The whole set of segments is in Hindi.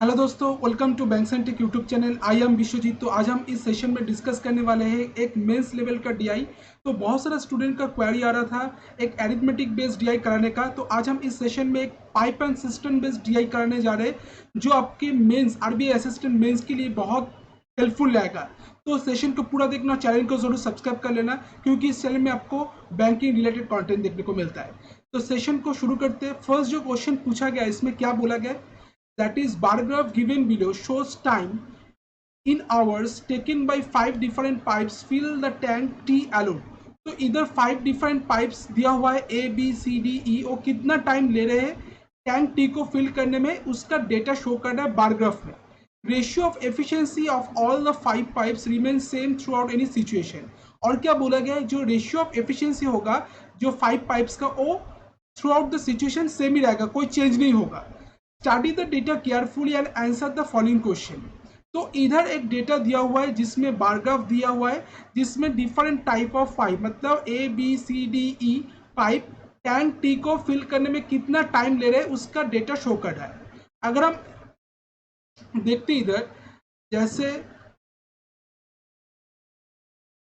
हेलो दोस्तों, welcome to bank tech YouTube channel. I am Vishwajeet. तो आज हम इस सेशन में डिस्कस करने वाले हैं एक मेंस लेवल का डीआई। तो बहुत सारा स्टूडेंट का क्वेरी आ रहा था एक एरिथमेटिक बेस्ड डीआई कराने का। तो आज हम इस सेशन में एक pipe and system based DI कराने जा रहे हैं जो आपके मेंस आरबीआई असिस्टेंट मेंस के लिए बहुत हेल्पफुल रहेगा। तो सेशन को पूरा देखना, चैनल को जरूर सब्सक्राइब कर लेना क्योंकि इस चैनल में आपको बैंकिंग रिलेटेड कंटेंट देखने को मिलता है। तो सेशन को शुरू करते हैं। फर्स्ट जो क्वेश्चन पूछा गया इसमें क्या बोला गया, that is bar graph given below shows time in hours taken by 5 different pipes fill the tank T alone। तो इधर 5 different pipes दिया हुआ है A B C D E और कितना टाइम ले रहे हैं टैंक टी को फिल करने में, उसका डेटा शो करना है बार ग्राफ में। Ratio of efficiency of all the 5 pipes remain same through out any situation. और क्या बोला गया है, जो रेशियो ऑफ एफिशिएंसी होगा जो 5 पाइप्स का वो throughout the situation same ही रहेगा, कोई चेंज नहीं होगा। Study the data carefully and answer the following question. तो इधर एक डेटा दिया हुआ है जिसमें बार ग्राफ दिया हुआ है जिसमें डिफरेंट टाइप ऑफ पाइप मतलब A B C D E pipe tank T को फिल करने में कितना टाइम ले रहे हैं उसका डेटा शो कर रहा है। अगर हम देखते इधर, जैसे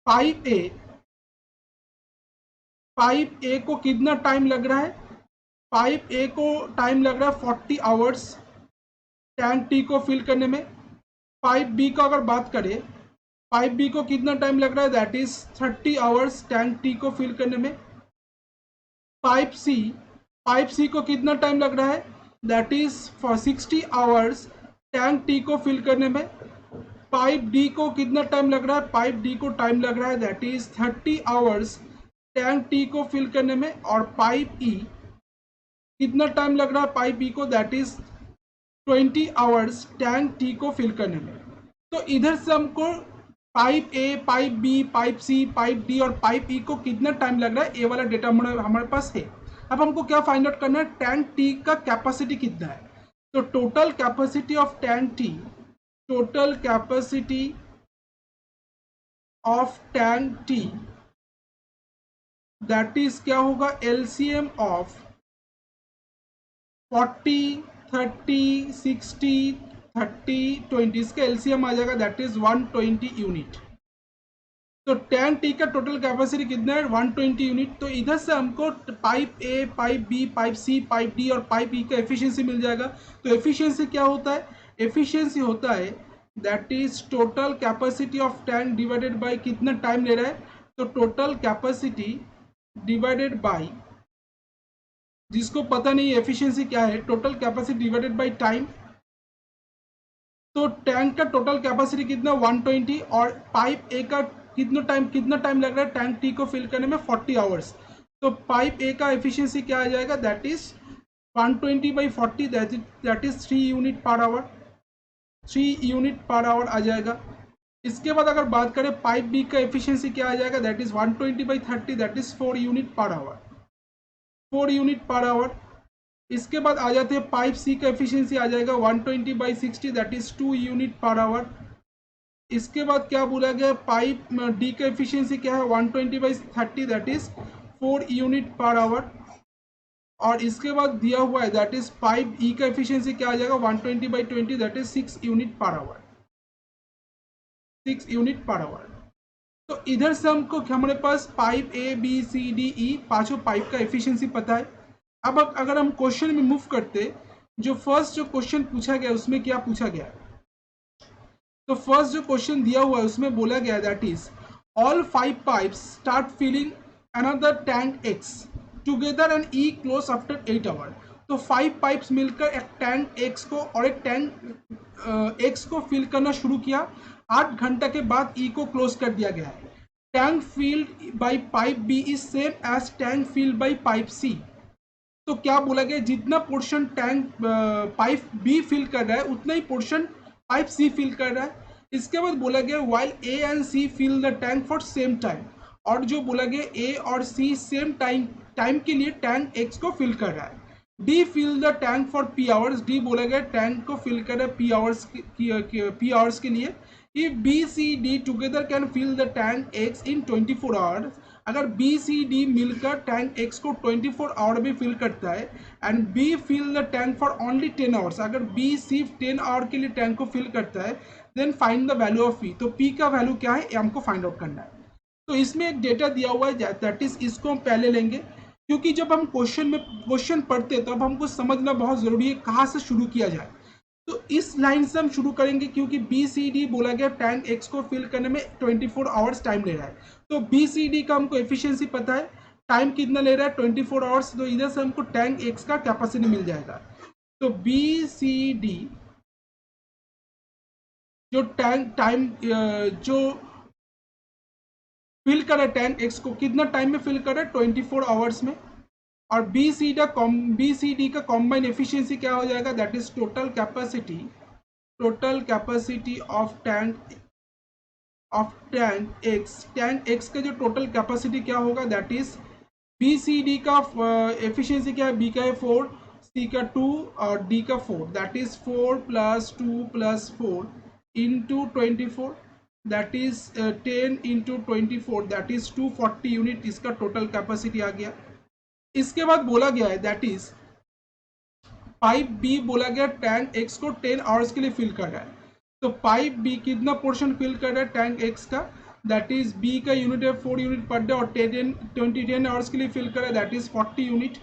पाइप ए को कितना टाइम लग रहा है, पाइप ए को टाइम लग रहा है 40 आवर्स टैंक टी को फिल करने में। पाइप बी का अगर बात करें, पाइप बी को कितना टाइम लग रहा है, that is 30 hours tank T को फिल करने में। पाइप सी को कितना टाइम लग रहा है, that is for 60 hours tank T को फिल करने में। पाइप डी को कितना टाइम लग रहा है, पाइप डी को टाइम लग रहा है that is 30 hours tank T को फिल करने में। और पाइप ई कितना टाइम लग रहा है पाइप बी को, that is 20 hours tank T को फिल करने में। तो इधर से हमको pipe A, pipe B, pipe C, pipe D और पाइप ई को कितना टाइम लग रहा है ये वाला डेटा हमारे पास है। अब हमको क्या फाइंड आउट करना है, टैंक टी का कैपेसिटी कितना है। तो total capacity of tank T, total capacity of tank T that is क्या होगा, एलसीएम ऑफ 40, 30, 60, 30, 20, इसका एलसीएम आ जाएगा दैट इज 120 यूनिट। तो टैंक टी का टोटल कैपेसिटी कितना है, 120 यूनिट। तो इधर से हमको pipe A, pipe B, pipe C, pipe D और पाइप ई का एफिशिएंसी मिल जाएगा। तो एफिशिएंसी क्या होता है, एफिशिएंसी होता है that is total capacity of tank divided by कितना टाइम ले रहा है। तो टोटल कैपेसिटी डिवाइडेड बाय, जिसको पता नहीं एफिशिएंसी क्या है, total capacity divided by time. तो टैंक का टोटल कैपेसिटी कितना, 120 और पाइप ए का कितना टाइम लग रहा है टैंक टी को फिल करने में, 40 आवर्स। तो पाइप ए का एफिशिएंसी क्या आ जाएगा, that is 120/40 that is 3 unit per hour, 3 unit per hour आ जाएगा। इसके बाद अगर बात करें पाइप बी का एफिशिएंसी क्या आ जाएगा, that is 120/30 that is 4 unit per our, 4 unit per our. इसके बाद आ जाते हैं पाइप सी का एफिशिएंसी आ जाएगा 120/60 that is 2 unit per our. इसके बाद क्या बोला गया, पाइप डी का एफिशिएंसी क्या है, 120/30 that is 4 unit per our. और इसके बाद दिया हुआ है दैट इज पाइप ई का एफिशिएंसी क्या आ जाएगा, 120/20 that is 6 unit per hour, 6 unit per hour. तो इधर से हमको हमारे पास pipe A B C D E पांचों पाइप का एफिशिएंसी पता है। अब अगर हम क्वेश्चन में मूव करते, जो फर्स्ट जो क्वेश्चन पूछा गया उसमें क्या पूछा गया, तो फर्स्ट जो क्वेश्चन दिया हुआ है उसमें बोला गया that is all 5 pipes start filling another tank X together and E close after 8 hour. तो 5 पाइप्स मिलकर एक टैंक एक्स को और एक टैंक एक्स को फिल करना शुरू किया, 8 घंटा के बाद ई को क्लोज कर दिया गया है। Tank filled by pipe B is same as tank filled by pipe C. तो क्या बोला गया, जितना portion tank pipe B fill कर रहा है उतना ही पोर्शन पाइप सी फिल कर रहा है। इसके बाद बोला गया while A and C fill the tank for same time. और जो बोला गया ए और सी सेम टाइम के लिए टैंक एक्स को फिल कर रहा है। D fill the tank for P hours, D बोला गया टैंक को फिल कर रहा है पी आवर्स के लिए। If B C D together can fill the tank X in 24 hours अगर बी सी डी मिलकर टैंक एक्स को 24 आवर में फिल करता है and B fill the tank for only 10 hours, अगर बी सिर्फ 10 आवर के लिए टैंक को फिल करता है then find the value of P. तो पी का वैल्यू क्या है ये हमको फाइंड आउट करना है। तो इसमें एक डेटा दिया हुआ है दैट इज, इसको हम पहले लेंगे क्योंकि जब हम क्वेश्चन पढ़ते हैं तब हमको समझना बहुत जरूरी है कहाँ से शुरू किया जाए। तो इस लाइन से हम शुरू करेंगे क्योंकि बी सी डी बोला गया टैंक एक्स को फिल करने में 24 आवर्स टाइम ले रहा है। तो बी सी डी का हमको एफिशिएंसी पता है, टाइम कितना ले रहा है 24 आवर्स, तो इधर से हमको टैंक एक्स का कैपेसिटी मिल जाएगा। तो बी सी डी जो टैंक टाइम जो फिल कर रहा है टैंक एक्स को कितना टाइम में फिल कर रहा है 24 आवर्स में, और बी सी डी का कॉम्बाइन एफिशिएंसी क्या हो जाएगा that is total capacity of tank tank X का जो टोटल कैपेसिटी क्या होगा that is B C D का एफिशिएंसी क्या है, बी का है 4, सी का 2 और डी का 4, that is 4 + 2 + 4 into 24, that is 10 into 24, that is 240 unit इसका टोटल कैपेसिटी आ गया। इसके बाद बोला गया है दैट इज पाइप बी बोला गया टैंक एक्स को 10 आवर्स के लिए फिल कर रहा है। तो पाइप बी कितना पोर्शन फिल कर रहा है टैंक एक्स का, दैट इज बी का यूनिट है 4 यूनिट पर डे और 10 आवर्स के लिए फिल कर रहा है दैट इज 40 यूनिट।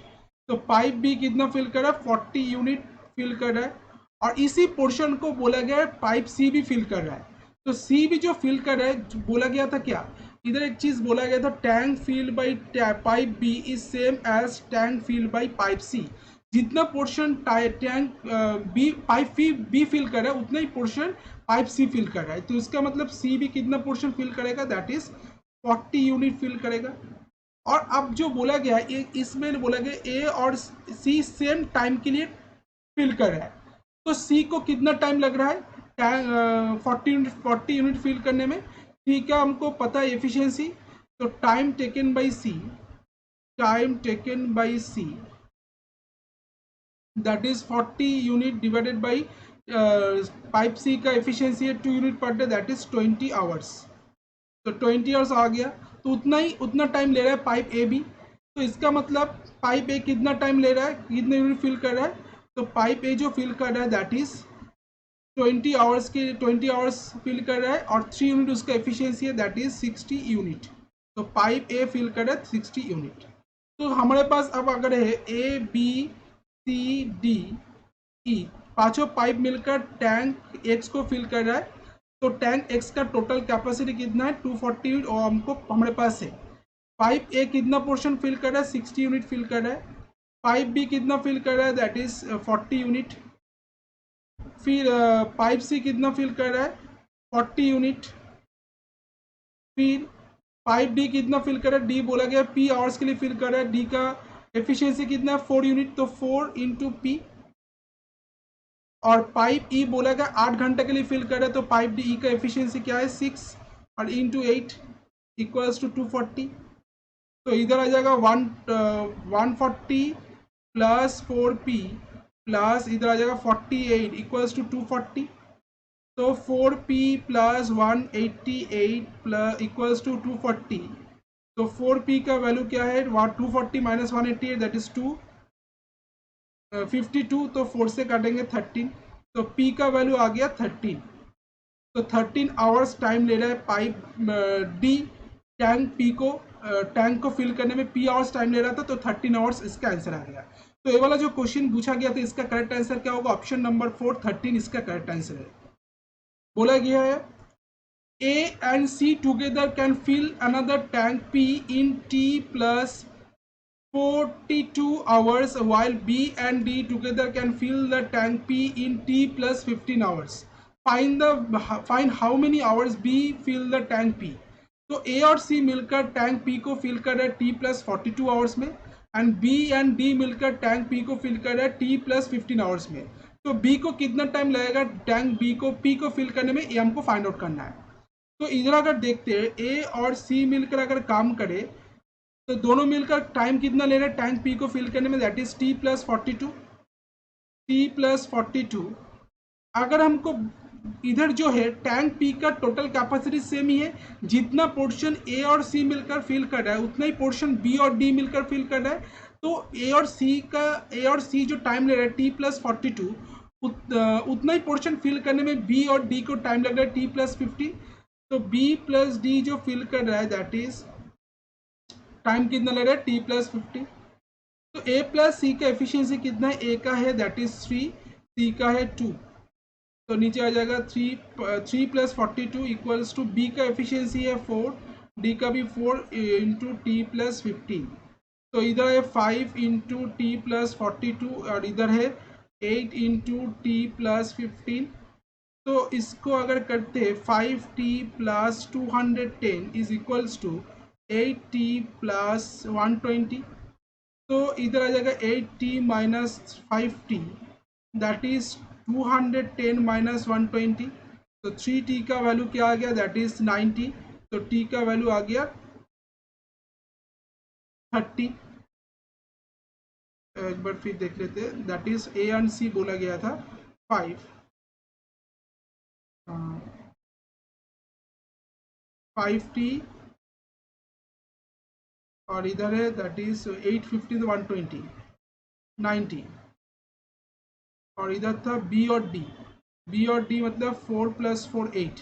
तो पाइप बी कितना फिल कर रहा है 40 यूनिट फिल कर रहा है, और इसी पोर्शन को बोला गया है पाइप सी भी फिल कर रहा है। तो सी भी जो फिल कर रहा है बोला गया था क्या, इधर एक चीज बोला गया था tank filled by pipe B is same as tank filled by pipe C. जितना portion tank B pipe B fill कर रहा है उतना ही पोर्शन पाइप सी फिल कर रहा है। तो इसका मतलब सी भी कितना पोर्शन फिल करेगा दैट इज 40 यूनिट फिल करेगा। और अब जो बोला गया है इसमें बोला गया ए और सी सेम टाइम के लिए फिल कर रहा है। तो सी को कितना टाइम लग रहा है 40 यूनिट फिल करने में, ठीक है हमको पता है एफिशिएंसी। तो time taken by C that is 40 unit divided by pipe C का एफिशिएंसी है 2 unit per day that is 20 hours. तो 20 आवर्स आ गया, तो उतना टाइम ले रहा है पाइप ए भी। तो इसका मतलब पाइप ए कितना टाइम ले रहा है, कितने यूनिट फिल कर रहा है, तो पाइप ए जो फिल कर रहा है दैट इज 20 आवर्स फिल कर रहा है और 3 यूनिट उसका एफिशिएंसी है दैट इज 60 यूनिट। तो पाइप ए फिल कर रहा है 60 यूनिट। तो हमारे पास अब अगर है ए बी सी डी ई पांचों पाइप मिलकर टैंक एक्स को फिल कर रहा है। तो टैंक एक्स का टोटल कैपेसिटी कितना है 240 और हमको हमारे पास है। पाइप ए कितना पोर्शन फिल कर रहा है 60 यूनिट फिल कर रहा है। पाइप बी कितना फिल कर रहा है दैट इज 40 यूनिट। फिर पाइप सी कितना फिल कर रहा है 40 यूनिट। फिर पाइप डी कितना फिल कर रहा है, डी बोला गया पी आवर्स के लिए फिल कर रहा है, डी का एफिशिएंसी कितना है 4 यूनिट, तो 4 इंटू पी। और पाइप ई बोला गया 8 घंटे के लिए फिल कर रहा है, तो पाइप डी ई का एफिशिएंसी क्या है 6 और इंटू 8 इक्वल्स टू 240। तो इधर आ जाएगा 140 प्लस 4p प्लस इधर आ जाएगा 48 इक्वल्स टू 240। तो 4p plus 188 plus equals to 240। तो 4p का वैल्यू क्या है 240 माइनस 188 दैट इज 52। तो 4 से काटेंगे 13, तो p का वैल्यू आ गया 13। तो 13 आवर्स टाइम ले रहा है पाइप डी टैंक को फिल करने में p आवर्स टाइम ले रहा था, तो 13 आवर्स इसका आंसर आ गया। तो ये वाला जो क्वेश्चन पूछा गया था इसका करेक्ट आंसर क्या होगा, ऑप्शन नंबर 4 13 इसका करेक्ट आंसर है। बोला गया है A and C together can fill another tank P in T plus 42 hours while B and D together can fill the tank P in T plus 15 hours. Find how many hours B fill the tank P. तो A और C मिलकर टैंक P को फिल कर रहा है T plus 42 आवर्स में एंड B एंड D मिलकर टैंक P को फिल कर रहा है T plus 15 आवर्स में। तो B को कितना टाइम लगेगा टैंक B को P को फिल करने में, ये हमको फाइंड आउट करना है। तो इधर अगर देखते हैं A और C मिलकर अगर काम करे तो दोनों मिलकर टाइम कितना ले रहे हैं टैंक P को फिल करने में दैट इज T plus 42। अगर हमको इधर जो है टैंक पी का टोटल कैपेसिटी सेम ही है, जितना पोर्शन ए और सी मिलकर फिल कर रहा है उतना ही पोर्शन बी और डी मिलकर फिल कर रहा है। तो ए और सी जो टाइम ले रहा है T+42, उतना ही पोर्शन फिल करने में बी और डी को टाइम लग रहा है T+15। तो बी प्लस डी जो फिल कर रहा है दैट इज टाइम कितना ले रहा है T+15। तो ए प्लस सी का एफिशिएंसी कितना है, ए का है दैट इज 3, सी का है 2, तो नीचे आ जाएगा 3+42 इक्वल्स टू बी का एफिशिएंसी है 4, डी का भी 4 इंटू T+15। तो इधर है 5 इंटू T+42 और इधर है 8 इंटू T+15। तो इसको अगर करते 5T+210 is equals to 8T+120। तो इधर आ जाएगा 8T minus 5T that is 210 minus 120। तो 3T का वैल्यू क्या आ गया दैट इज 90। तो T का वैल्यू आ गया 30। एक बार फिर देख लेते हैं, दैट इज ए एंड सी बोला गया था 5T और इधर है दैट इज 850 120 90 और इधर था बी और डी मतलब 4+4 8।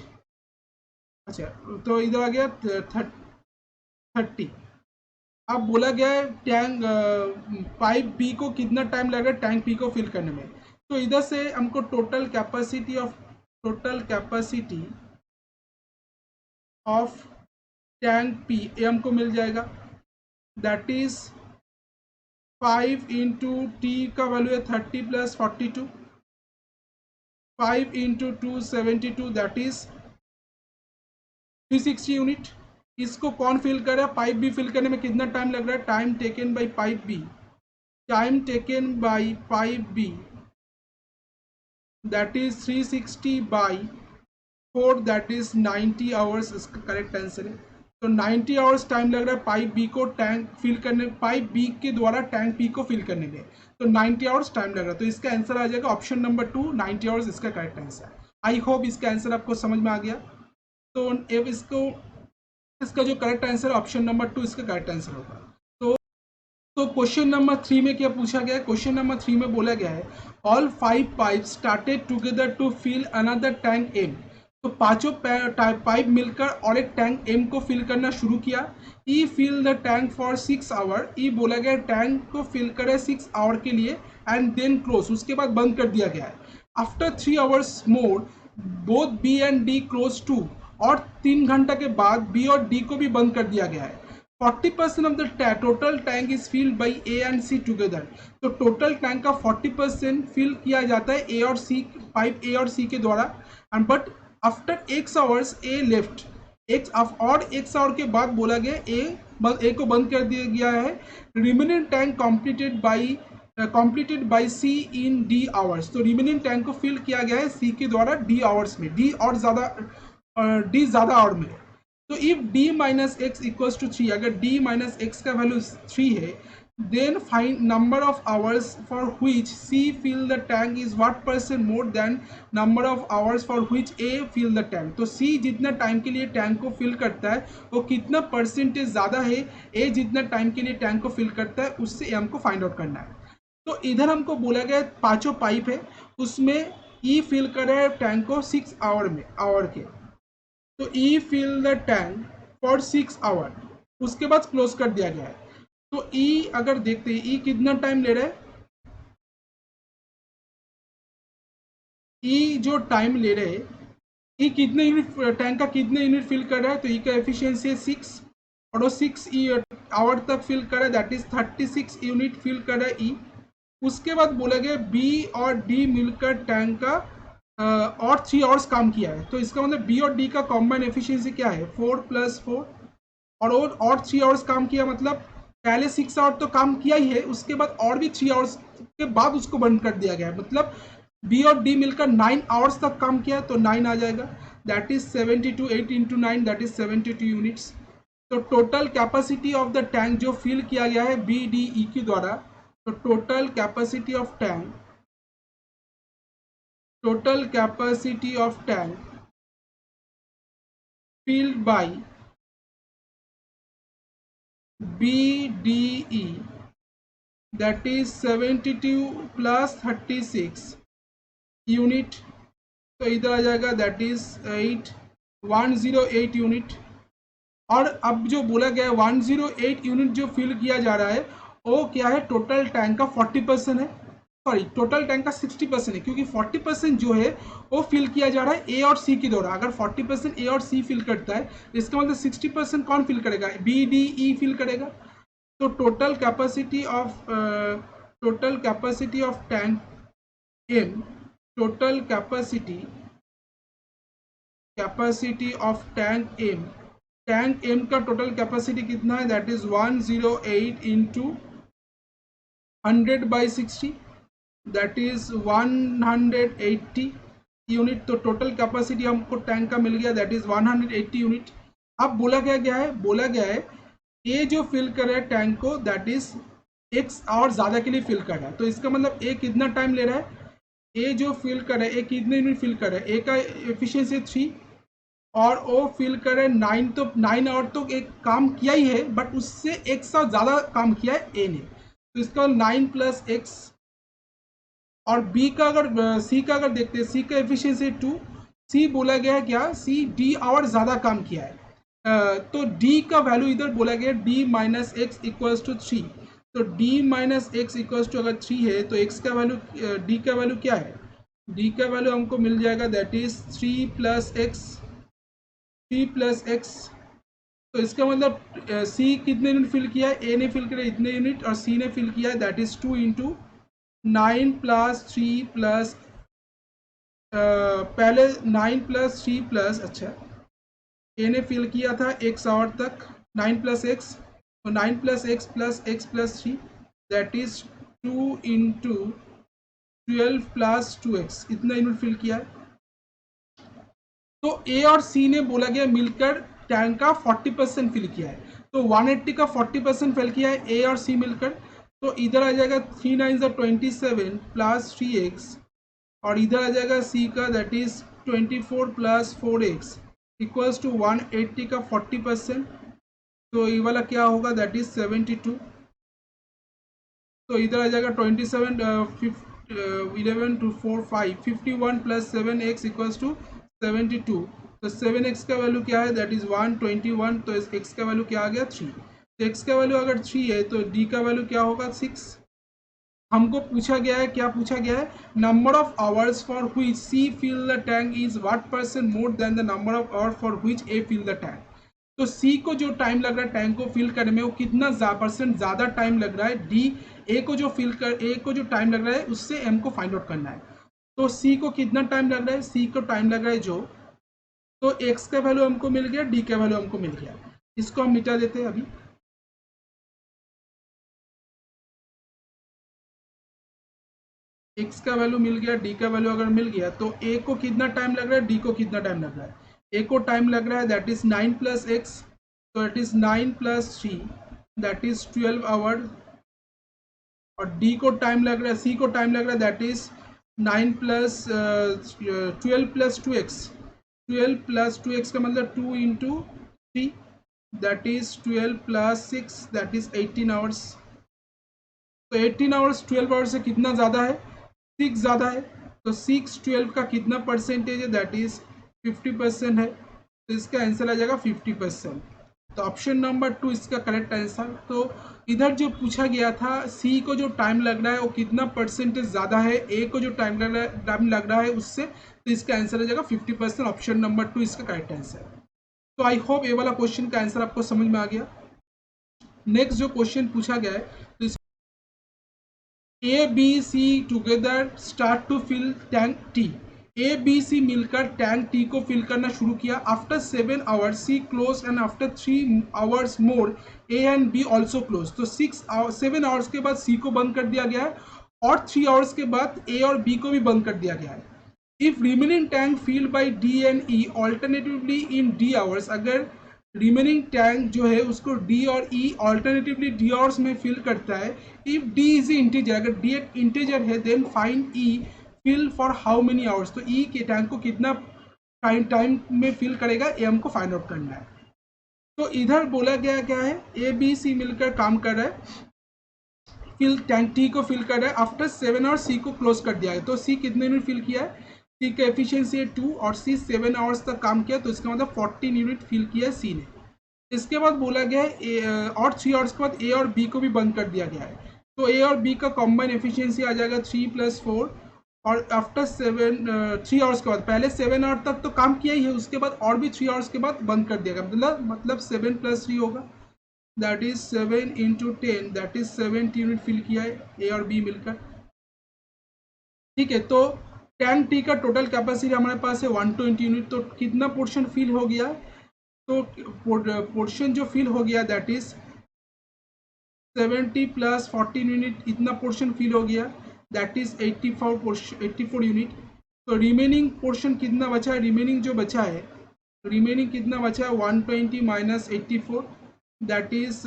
अच्छा तो इधर आ गया 30। अब बोला गया है टैंक पाइप बी को कितना टाइम लगेगा टैंक बी को फिल करने में। तो इधर से हमको total capacity of tank P A हमको मिल जाएगा दैट इज 5 इंटू टी का वैल्यू है 30+42, 5 इंटू 272 दैट इज 360 यूनिट। इसको कौन फिल कर रहा है, पाइप बी फिल करने में कितना टाइम लग रहा है, time taken by pipe B that is 360/4 that is 90 hours. इसका करेक्ट आंसर है। तो 90 आवर्स टाइम लग रहा है पाइप बी को टैंक फिल करने, पाइप बी के द्वारा टैंक बी को फिल करने में। तो 90 आवर्स टाइम लग रहा है। तो इसका आंसर आ जाएगा ऑप्शन नंबर 2, 90 आवर्स इसका करेक्ट आंसर। आई होप इसका आंसर आपको समझ में आ गया। तो अब इसका जो करेक्ट आंसर ऑप्शन नंबर 2 इसका करेक्ट आंसर होगा। तो क्वेश्चन नंबर 3 में क्या पूछा गया है, क्वेश्चन नंबर 3 में बोला गया है all 5 pipe started together to fill another tank M. तो पांचों पाइप मिलकर और एक टैंक एम को फिल करना शुरू किया। E fill the tank for 6 hour. E बोला गया टैंक को फिल करे 6 आवर के लिए एंड देन क्लोज, उसके बाद बंद कर दिया गया है। After 3 hours more both B and D close too. और 3 घंटा के बाद बी और डी को भी बंद कर दिया गया है। 40% of the total tank is filled by A and C together. तो टोटल टैंक का 40% फिल किया जाता है ए और सी, पाइप ए और सी के द्वारा। And but after X hours a left, और X आवर के बाद बोला गया ए को बंद कर दिया गया है। Remaining tank completed by C in D hours. तो रिमेनिंग टैंक को फिल किया गया है सी के द्वारा डी आवर्स में, डी ज़्यादा आवर में। तो if d minus X equals to 3, अगर d माइनस एक्स का वैल्यू 3 है, then find number of hours for which c fill the tank is what percent more than number of hours for which a fill the tank. तो c जितना टाइम के लिए टैंक को फिल करता है वो कितना परसेंटेज ज़्यादा है a जितना टाइम के लिए टैंक को फिल करता है उससे हमको फाइंड आउट करना है। तो इधर हमको बोला गया पांचों पाइप है, उसमें e फिल कर रहा है टैंक को 6 आवर के। तो E fill the tank for 6 hour, उसके बाद क्लोज कर दिया गया है। तो ई अगर देखते हैं ई कितना टाइम ले रहा है, ई जो टाइम ले रहे हैं, ई कितने यूनिट टैंक का कितने यूनिट फिल कर रहा है, तो ई का एफिशिएंसी है 6 और वो 6 आवर तक फिल कर रहा है दैट इज 36 यूनिट फिल कर रहा है ई। उसके बाद बोला गया बी और डी मिलकर टैंक का और 3 आवर्स काम किया है। तो इसका मतलब बी और डी का कॉम्बाइन एफिशिएंसी क्या है 4+4 और 3 आवर्स काम किया, मतलब पहले 6 आवर तो काम किया ही है, उसके बाद और भी 3 आवर्स के बाद उसको बंद कर दिया गया है। मतलब बी और डी मिलकर 9 आवर्स तक काम किया, तो 9 आ जाएगा that is 72, 8 into 9 that is 72 units. तो total capacity of the tank जो फिल किया गया है बी डी ई के द्वारा, तो total capacity of tank total capacity of tank filled by BDE, that is 72 plus 36 unit, तो इधर आ जाएगा दैट इज 108 यूनिट। और अब जो बोला गया है 108 यूनिट जो फिल किया जा रहा है वो क्या है, टोटल टैंक का 40% है, सॉरी टोटल टैंक का 60% है, क्योंकि 40% जो है वो फिल किया जा रहा है ए और सी के द्वारा। अगर 40% ए और सी फिल करता है इसका मतलब 60% कौन फिल करेगा, बी डी ई फिल करेगा। तो total capacity of tank M, total capacity of tank M का टोटल कैपेसिटी कितना है, that is 108 into 100/60, that is 180 unit. तो टोटल कैपेसिटी हमको टैंक का मिल गया, दैट इज 180 यूनिट। अब बोला गया है ए जो फिल कर रहा है टैंक को, दैट इज एक्स और ज्यादा के लिए फिल कर रहा है। तो इसका मतलब ए कितना टाइम ले रहा है, ए जो फिल कर रहा है, ए कितने यूनिट फिल कर रहा है, ए का एफिशिएंसी 3 और ओ फिल करे 9, तो 9 आवर तो एक काम किया ही है, बट उससे एक साथ ज्यादा काम किया है ए ने, तो इसका 9 प्लस एक्स। और बी का अगर सी का अगर देखते हैं, सी का एफिशिएंसी 2, सी बोला गया है क्या, सी डी आवर ज्यादा काम किया है, तो डी का वैल्यू इधर बोला गया D minus X equals to 3। तो D minus X equals to अगर 3 है तो एक्स का वैल्यू, डी का वैल्यू क्या है, डी का वैल्यू हमको मिल जाएगा दैट इज 3 प्लस एक्स। तो इसका मतलब सी कितने यूनिट फिल किया है, ए ने फिल किया इतने यूनिट और सी ने फिल किया है that is 2 into 9 plus 3 plus, पहले 9 प्लस 3 प्लस, अच्छा ए ने फिल किया था एक्स आवर तक 9 प्लस एक्स, तो 9 plus x plus 3 that is 2 into 12 plus 2x, इतना यूनिट फिल किया है। तो ए और सी ने बोला गया मिलकर टैंक का 40% फिल किया है, तो 180 का 40% फिल किया है ए और सी मिलकर। तो इधर आ जाएगा 3 9 27 प्लस 3x और इधर आ जाएगा सी का that is 24 plus 4x equals to 180 का 40%, तो ये वाला क्या होगा दैट इज 72। तो इधर आ जाएगा 27 11 2 4 5 51 प्लस 7x इक्वल्स टू 72। तो 7x का वैल्यू क्या है दैट इज 121, तो इस x का वैल्यू क्या आ गया 3। तो x का वैल्यू अगर 3 है तो d का वैल्यू क्या होगा 6। हमको पूछा गया है, क्या पूछा गया है, number of hours for which C fill the tank is what percent more than the number of hour for which A fill the tank. तो सी को जो टाइम लग रहा है टैंक को फिल करने में वो कितना परसेंट ज्यादा टाइम लग रहा है, डी ए को जो टाइम लग रहा है उससे एम को फाइंड आउट करना है। तो सी को कितना टाइम लग रहा है, सी को टाइम लग रहा है जो, तो एक्स का वैल्यू हमको मिल गया, डी का वैल्यू हमको मिल गया, इसको हम मिटा देते हैं अभी। एक्स का वैल्यू मिल गया, डी का वैल्यू अगर मिल गया तो ए को कितना टाइम लग रहा है, डी को कितना टाइम लग रहा है, ए को टाइम लग रहा है दैट इज 9 प्लस एक्स, तो it is 9 plus 3 that is 12 hour. और डी को टाइम लग रहा है, सी को टाइम लग रहा है that is 9 plus 12 plus 2x, 12 plus 2x का मतलब 2 into 3 that is 12 plus 6 that is 18 hours. तो 18 आवर्स 12 आवर्स से कितना ज़्यादा है, 6 ज़्यादा है, तो 6 12 का कितना परसेंटेज है दैट इज 50% है, तो इसका आंसर आ जाएगा 50%। तो ऑप्शन नंबर 2 इसका करेक्ट आंसर। तो इधर जो पूछा गया था सी को जो टाइम लग रहा है वो कितना परसेंटेज ज़्यादा है ए को जो टाइम लग रहा है उससे, तो इसका आंसर आ जाएगा 50%, ऑप्शन नंबर 2 इसका करेक्ट आंसर। तो आई होप ये वाला क्वेश्चन का आंसर आपको समझ में आ गया। नेक्स्ट जो क्वेश्चन पूछा गया है, तो A B C together start to fill tank T, A B C मिलकर टैंक टी को फिल करना शुरू किया। After 7 hours C close and after 3 hours more A and B also close. तो 7 आवर्स के बाद सी को बंद कर दिया गया है और 3 आवर्स के बाद ए और बी को भी बंद कर दिया गया है। If remaining tank fill by D and E alternatively in D hours, अगर रिमेनिंग टैंक जो है उसको डी और ई ऑल्टरनेटिवली डी आवर्स में फिल करता है। इफ डी इज इंटीजर, अगर डी एक इंटीजर है then find E fill for how many hours, तो ई के टैंक को कितना टाइम में फिल करेगा ये हमको फाइंड आउट करना है। तो इधर बोला गया क्या है, ए बी सी मिलकर काम कर रहा है, फिल टैंक टी को फिल कर रहा है, आफ्टर 7 आवर्स सी को क्लोज कर दिया है। तो सी कितने यूनिट फिल किया है, सी का एफिशिएंसी है 2 और सी 7 आवर्स तक काम किया, तो इसका मतलब 14 यूनिट फिल किया है सी ने। इसके बाद बोला गया है और 3 आवर्स के बाद ए और बी को भी बंद कर दिया गया है, तो ए और बी का कॉम्बाइन एफिशिएंसी आ जाएगा 3 + 4, और आफ्टर 3 आवर्स के बाद, पहले 7 आवर तक तो काम किया ही है, उसके बाद और भी 3 आवर्स के बाद बंद कर दिया गया, मतलब 7 + 3 होगा, that is 7 × 10, that is 70 unit fill किया है ए और बी मिलकर। ठीक है, तो टैंक टी का टोटल कैपेसिटी हमारे पास है 120 यूनिट, तो कितना पोर्शन फिल हो गया, तो पोर्शन जो फिल हो गया दैट इज 70 + 14 यूनिट, इतना पोर्शन फिल हो गया, दैट इज 84 यूनिट। तो रिमेनिंग पोर्शन कितना बचा है, रिमेनिंग जो बचा है, रिमेनिंग कितना बचा है 120 - 84, दैट इज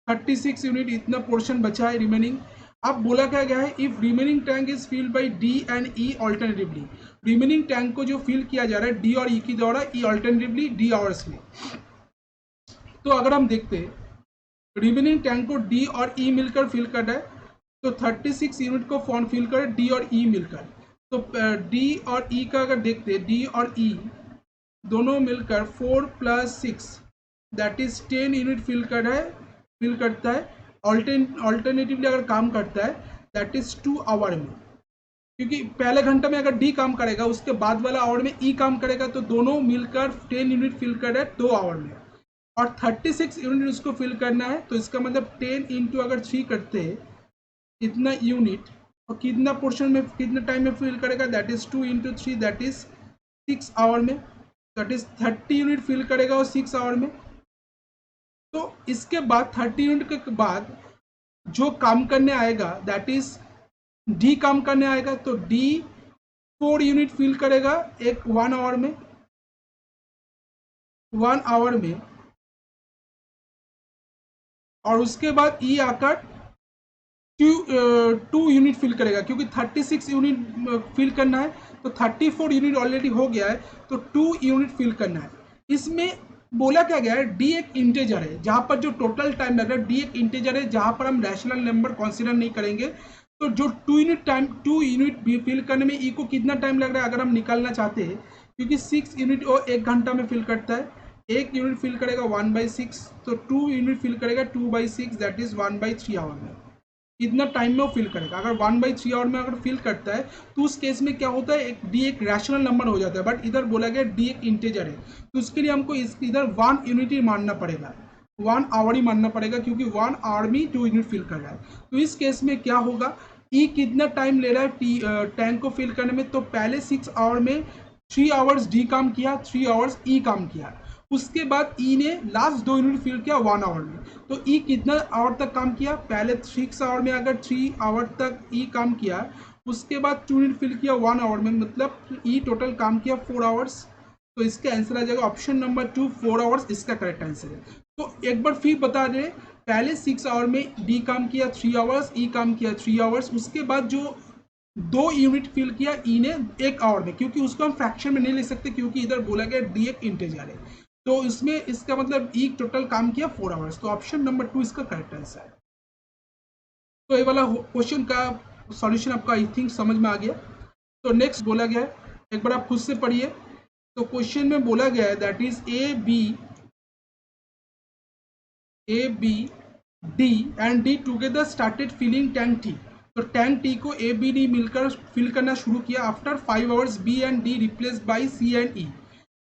36 यूनिट, इतना पोर्शन बचा है रिमेनिंग। अब बोला क्या गया है, if remaining tank is filled by D and E alternatively, remaining tank को जो फिल किया जा रहा है डी और ई की द्वारा, ई ऑल्टरनेटिवली डी आवर्स में। तो अगर हम देखते हैं रिमेनिंग टैंक को डी और ई मिलकर फिल कर रहा है, तो 36 यूनिट को फॉर्म फिल कर डी और ई मिलकर, तो डी और ई का अगर देखते हैं, डी और ई दोनों मिलकर 4 + 6 दैट इज 10 यूनिट फिल करता है, ऑल्टरनेटिवली अगर काम करता है दैट इज 2 आवर में, क्योंकि पहले घंटे में अगर डी काम करेगा उसके बाद वाला आवर में ई काम करेगा, तो दोनों मिलकर 10 यूनिट फिल कर रहे हैं 2 आवर में, और 36 यूनिट उसको फिल करना है, तो इसका मतलब 10 × अगर 3 करते हैं इतना यूनिट, और कितना पोर्शन में कितने टाइम में फिल करेगा, that is 2 × 3 that is 6 hour में, दैट इज 30 यूनिट फिल करेगा और 6 आवर में। तो इसके बाद 30 यूनिट के बाद जो काम करने आएगा दैट इज डी काम करने आएगा, तो डी 4 यूनिट फिल करेगा 1 आवर में, 1 आवर में, और उसके बाद ई आकर 2 यूनिट फिल करेगा, क्योंकि 36 यूनिट फिल करना है, तो 34 यूनिट ऑलरेडी हो गया है, तो 2 यूनिट फिल करना है। इसमें बोला क्या गया है, डी एक इंटेजर है, जहां पर जो टोटल टाइम लग रहा है, डी एक इंटेजर है जहां पर हम रैशनल नंबर कंसीडर नहीं करेंगे, तो जो 2 यूनिट फिल करने में ई को कितना टाइम लग रहा है अगर हम निकालना चाहते हैं, क्योंकि 6 यूनिट वो 1 घंटा में फिल करता है, 1 यूनिट फिल करेगा 1/6, तो 2 यूनिट फिल करेगा 2/6 दैट इज 1/3 आवर में, इतना टाइम में वो फिल करेगा। अगर 1/3 आवर में अगर फिल करता है तो उस केस में क्या होता है, एक डी एक रैशनल नंबर हो जाता है, बट इधर बोला गया डी एक इंटीजर है, तो उसके लिए हमको इधर 1 यूनिट ही मानना पड़ेगा, 1 आवर ही मानना पड़ेगा, क्योंकि 1 आवर में 2 यूनिट फिल कर रहा है। तो इस केस में क्या होगा, ई कितना टाइम ले रहा है टैंक को फिल करने में, तो पहले 6 आवर में 3 आवर्स डी काम किया, 3 आवर्स ई काम किया, उसके बाद ई ने लास्ट 2 यूनिट फिल किया 1 आवर में, तो ई कितना आवर तक काम किया, पहले 6 आवर में अगर 3 आवर तक ई काम किया, उसके बाद 2 यूनिट फिल किया 1 आवर में, मतलब ई टोटल काम किया 4 आवर्स। तो इसका आंसर आ जाएगा ऑप्शन नंबर 2, 4 आवर्स इसका करेक्ट आंसर है। तो एक बार फिर बता दें, पहले 6 आवर में डी काम किया 3 आवर्स, ई काम किया 3 आवर्स, उसके बाद जो 2 यूनिट फिल किया ई ने 1 आवर में, क्योंकि उसको हम फ्रैक्शन में नहीं ले सकते, क्योंकि इधर बोला गया डी एक इंटीजर है, तो इसमें इसका मतलब ई टोटल काम किया 4 आवर्स, तो ऑप्शन नंबर 2 इसका करेक्ट आंसर है। तो ये वाला क्वेश्चन का सॉल्यूशन आपका आई थिंक समझ में आ गया। तो नेक्स्ट बोला गया है, एक बार आप खुद से पढ़िए। तो क्वेश्चन में बोला गया है that is A B D and D together started filling tank T, तो टैंक टी को ए बी डी मिलकर फिल करना शुरू किया, after 5 hours B and D replace by C and E,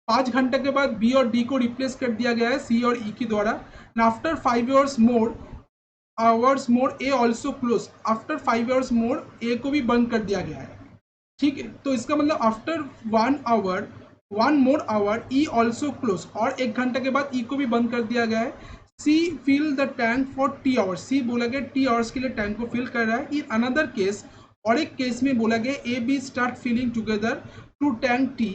5 घंटे के बाद बी और डी को रिप्लेस कर दिया गया है सी और ई के द्वारा, after 5 hours more A also close, after 5 hours more A को भी बंद कर दिया गया है। ठीक है, तो इसका मतलब after 1 more hour E also close, और 1 घंटे के बाद ई को भी बंद कर दिया गया है। C fill the tank for T hours, C बोला गया टी आवर्स के लिए टैंक को फिल कर रहा है। इन अनदर केस, और एक केस में बोला गया A B start filling together to tank T,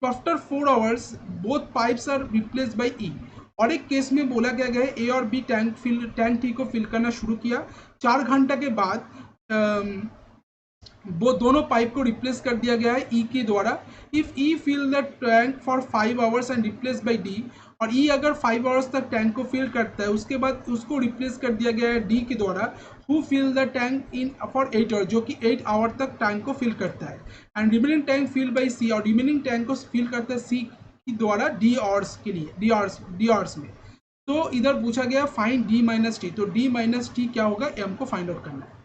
after 4 hours both pipes are replaced by E, और एक केस में बोला गया है ए और बी टैंक टी को फिल करना शुरू किया, 4 घंटा के बाद वो दोनों पाइप को रिप्लेस कर दिया गया है ई के द्वारा। If E fill the tank for 5 hours and replace by D, और ई अगर 5 आवर्स तक टैंक को फिल करता है, उसके बाद उसको रिप्लेस कर दिया गया है डी के द्वारा, who fill the tank in for 8 hour, जो कि 8 आवर तक टैंक को फिल करता है, and remaining tank fill by C, और रिमेनिंग टैंक को फिल करता है सी के द्वारा डी आवर्स के लिए, डी आवर्स में। तो इधर पूछा गया फाइंड डी माइनस टी, तो डी माइनस टी क्या होगा, एम को फाइंड आउट करना है।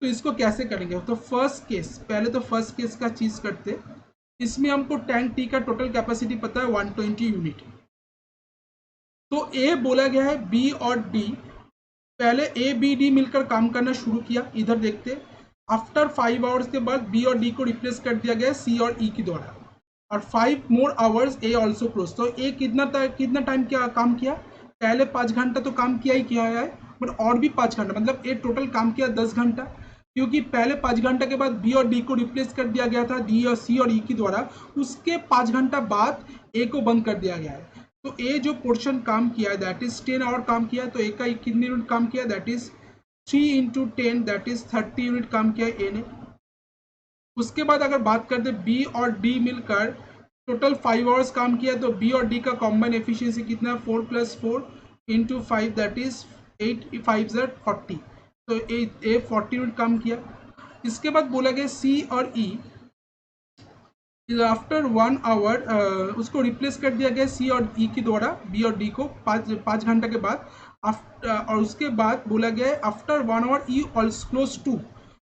तो इसको कैसे करेंगे, तो फर्स्ट केस, पहले तो फर्स्ट केस का चीज करते। इसमें हमको टैंक टी का टोटल कैपेसिटी पता है 120 यूनिट। तो ए बोला गया है बी और डी, पहले ए बी डी मिलकर काम करना शुरू किया, इधर देखते। आफ्टर 5 आवर्स के बाद बी और डी को रिप्लेस कर दिया गया सी और ई के द्वारा, और 5 more hours ए ऑल्सो क्लोज। तो ए कितना टाइम क्या काम किया, पहले 5 घंटा तो काम किया ही किया है, बट और भी 5 घंटा, मतलब ए टोटल काम किया 10 घंटा, क्योंकि पहले 5 घंटा के बाद बी और डी को रिप्लेस कर दिया गया था डी और सी और ई के द्वारा, उसके 5 घंटा बाद ए को बंद कर दिया गया है। तो ए जो पोर्शन काम किया है दैट इज 10 आवर काम किया है, तो ए का कितने यूनिट काम किया, that is 3 into 10, that is 30 unit काम किया है ए ने। उसके बाद अगर बात करते बी और डी मिलकर टोटल 5 आवर्स काम किया, तो बी और डी का कॉम्बाइन एफिशिएंसी कितना है, 4 + 4 into 5, दैट इज 8 5 40, तो ए 40 यूनिट काम किया। इसके बाद बोला गया सी और ई, आफ्टर 1 आवर उसको रिप्लेस कर दिया गया सी और ई के द्वारा बी और डी को 5 घंटा के बाद। और उसके बाद बोला गया है after 1 hour E also close too,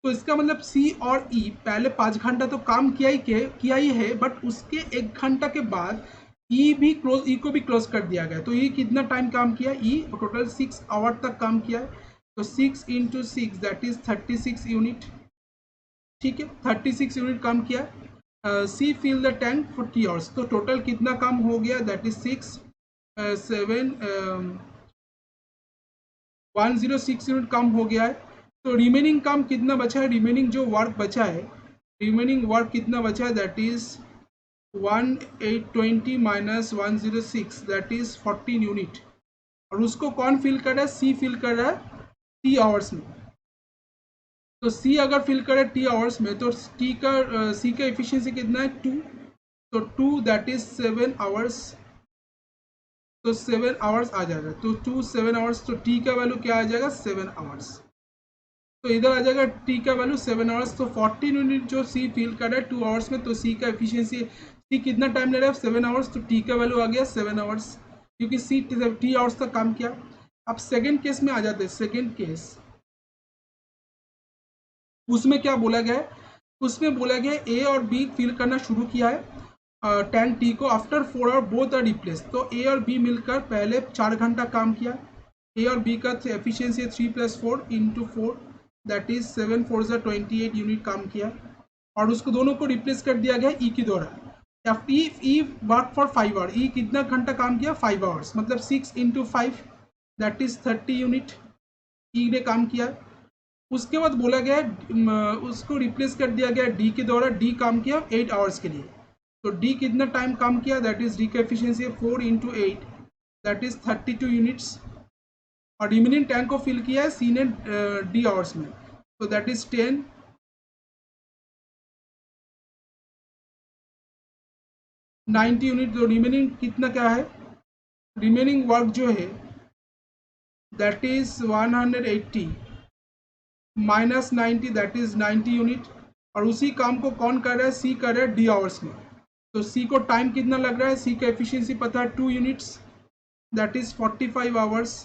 तो इसका मतलब सी और ई पहले 5 घंटा तो काम किया ही है, बट उसके 1 घंटा के बाद ई को भी क्लोज कर दिया गया। तो ये कितना टाइम काम किया, ई टोटल 6 आवर तक काम किया है, तो 6 into 6 दैट इज 36 यूनिट। ठीक है, 36 यूनिट काम किया। C fill the tank for 3 hours, तो टोटल कितना काम हो गया, दैट इज 6 7 106 यूनिट काम हो गया है। तो रिमेनिंग काम कितना बचा है, रिमेनिंग जो वर्क बचा है, रिमेनिंग वर्क कितना बचा है, that is 1820 minus 106, that is 14 unit, और उसको कौन फिल कर रहा है, सी फिल कर रहा है टी आवर्स में। तो सी अगर फिल करे टी आवर्स में, तो सी का एफिशिएंसी कितना है 2, तो 2 दैट इज 7 आवर्स, तो 7 आवर्स आ जाएगा, तो 2 7 आवर्स, तो टी का वैल्यू क्या आ जाएगा 7 आवर्स, तो इधर आ जाएगा टी का वैल्यू 7 आवर्स। तो 14 यूनिट जो सी फिल कर रहा है 2 आवर्स में, तो सी का एफिशिएंसी, सी कितना टाइम ले रहा है 7 आवर्स, तो टी का वैल्यू आ गया 7 आवर्स, क्योंकि सी टी आवर्स तक काम किया। अब सेकेंड केस में आ जाते हैं। सेकेंड केस उसमें क्या बोला गया है, उसमें बोला गया ए और बी फिल करना शुरू किया है टैंक टी को, after 4 hour both are replace. तो ए और बी मिलकर पहले 4 घंटा काम किया, ए और बी का efficiency 3 + 4 into 4, that is 7 4 28 unit काम किया, और उसको दोनों को रिप्लेस कर दिया गया ई के द्वारा। ई वर्क फॉर 5 आवर, ई कितना घंटा काम किया 5 आवर्स, मतलब 6 into 5 दैट इज 30 यूनिट ई ने काम किया। उसके बाद बोला गया उसको रिप्लेस कर दिया गया डी के द्वारा, डी काम किया 8 आवर्स के लिए, तो डी कितना टाइम काम किया, दैट इज डी का efficiency 4 into 8, that is 32 units, और रिमेनिंग टैंक को फिल किया है सी ने डी आवर्स में, तो दैट इज 10 90 यूनिट। तो रिमेनिंग कितना क्या है, रिमेनिंग वर्क जो है that is 180 minus 90, that is 90 unit, और उसी काम को कौन कर रहा है, सी कर रहा है डी आवर्स में। तो सी को टाइम कितना लग रहा है, सी का एफिशिएंसी पता है 2 यूनिट्स, दैट इज 45 आवर्स।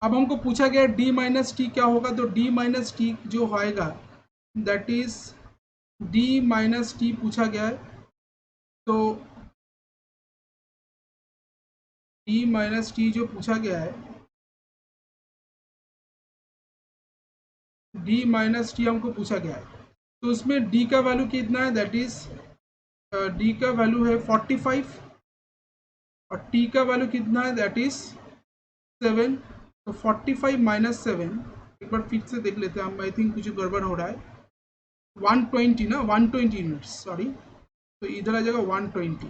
अब हमको पूछा गया डी माइनस टी क्या होगा, तो डी माइनस टी जो होएगा that is D minus T पूछा गया है, तो डी माइनस टी जो पूछा गया है, डी माइनस टी हमको पूछा गया है, तो उसमें डी का वैल्यू कितना है, दैट इज डी का वैल्यू है 45, और टी का वैल्यू कितना है, दैट इज 7, तो 45 माइनस 7, एक बार फिर से देख लेते हैं हम, आई थिंक कुछ गड़बड़ हो रहा है, 120 ना, 120 यूनिट्स, सॉरी, तो इधर आ जाएगा 120,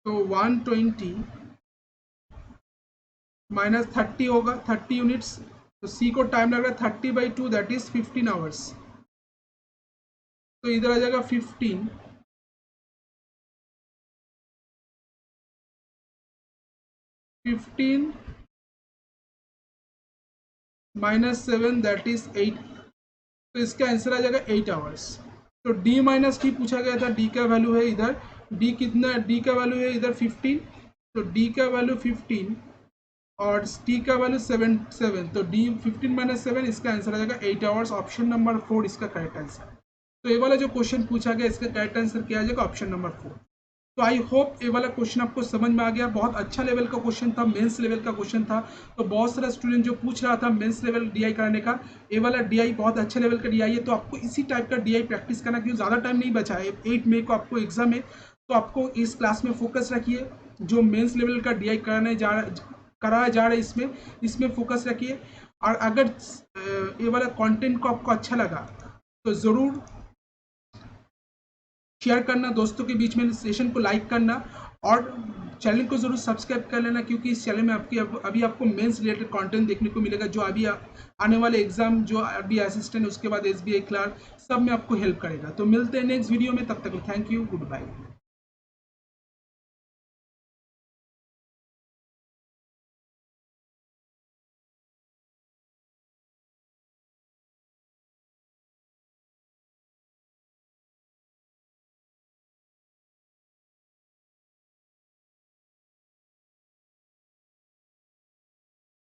तो 120 माइनस 30 होगा, 30 यूनिट्स। तो सी को टाइम लग रहा है 30/2, दैट इज 15 आवर्स। तो इधर आ जाएगा 15 माइनस 7 दैट इज 8। तो इसका आंसर आ जाएगा 8 आवर्स। तो डी माइनस टी पूछा गया था, डी का वैल्यू है इधर, डी कितना, डी का वैल्यू है इधर 15, तो डी का वैल्यू 15 और टी का वैल्यू 7, तो डी 15 माइनस 7, इसका आंसर आ जाएगा 8 आवर्स। ऑप्शन नंबर 4 इसका करेक्ट आंसर। तो ये वाला जो क्वेश्चन पूछा गया इसका करेक्ट आंसर क्या आ जाएगा, ऑप्शन नंबर 4। तो आई होप ये वाला क्वेश्चन आपको समझ में आ गया। बहुत अच्छा लेवल का क्वेश्चन था, मेंस लेवल का क्वेश्चन था। तो बहुत सारा स्टूडेंट जो पूछ रहा था मेंस लेवल डीआई कराने का, ये वाला डीआई बहुत अच्छे लेवल का डीआई है। तो आपको इसी टाइप का डीआई प्रैक्टिस करना, क्योंकि ज़्यादा टाइम नहीं बचा है, 8 मई को आपको एग्जाम है। तो आपको इस क्लास में फोकस रखिए, जो मेन्स लेवल का डीआई कराया जा रहा है इसमें फोकस रखिए। और अगर ये वाला कंटेंट को आपको अच्छा लगा तो ज़रूर शेयर करना दोस्तों के बीच में, सेशन को लाइक करना और चैनल को जरूर सब्सक्राइब कर लेना, क्योंकि इस चैनल में अभी आपको मेंस रिलेटेड कंटेंट देखने को मिलेगा, जो अभी आने वाले एग्जाम, जो अभी असिस्टेंट, उसके बाद एसबीआई क्लर्क, सब में आपको हेल्प करेगा। तो मिलते हैं नेक्स्ट वीडियो में, तब तक थैंक यू, गुड बाय।